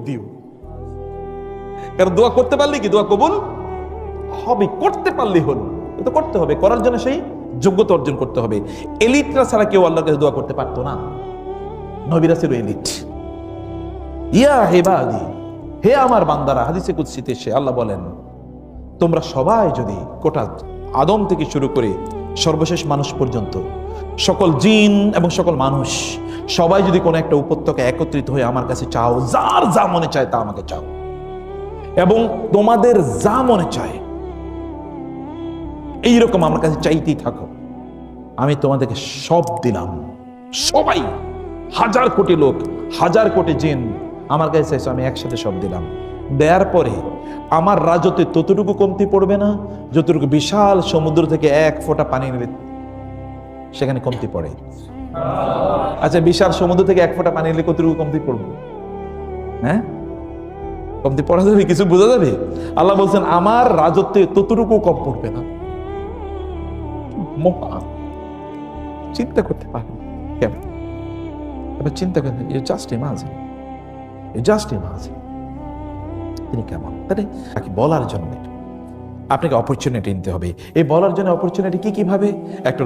দিও। কারণ দোয়া করতে পারলে কি দোয়া কবুল হবে, করতে পারলে হলো। তো করতে হবে, করার জন্য সেই যোগ্যতা অর্জন করতে হবে। এলিটরা ছাড়া কেউ আল্লাহর কাছে দোয়া করতে পারতো না। নবীরা ছিল এলিট। ইয়া ইবাদি, হে আমার বান্দারা, হাদিসে কুদসিতে এসে আল্লাহ বলেন, তোমরা সবাই যদি গোটা আদম থেকে শুরু করে সর্বশেষ মানুষ পর্যন্ত সকল জিন এবং সকল মানুষ সবাই যদি কোনো একটা উপত্যকা একত্রিত হয়ে আমার কাছে চাও, যার যা মনে চায় তা আমাকে চাও, এবং তোমাদের যা মনে চায় এইরকম আমার কাছে চাইতেই থাকো, আমি তোমাদেরকে সব দিলাম। সবাই, হাজার কোটি লোক, হাজার কোটি জিন আমার কাছে চাইছো, আমি একসাথে সব দিলাম। দেওয়ার পরে আমার রাজত্বে ততটুকু কমতি পড়বে না যতটুকু বিশাল সমুদ্র থেকে এক ফোঁটা পানি নিলে সেখানে কমতি পড়ে। আচ্ছা, বিশাল সমুদ্র থেকে এক ফোঁটা পানি নিলে কতটুকু কমতি পড়বে? হ্যাঁ, কমতি পড়া যাবে, কিছু বোঝা যাবে? আল্লাহ বলছেন আমার রাজত্বে ততটুকু কম পড়বে না। মহা চিন্তা করতে পারেন কেমন? এবার চিন্তা করেন, জাস্ট ইমাজিন তিনি কেমন। তাহলে তাকে বলার জন্য আপনাকে অপরচুনিটি নিতে হবে। এই বলার জন্য অপরচুনিটি কি কিভাবে? একটা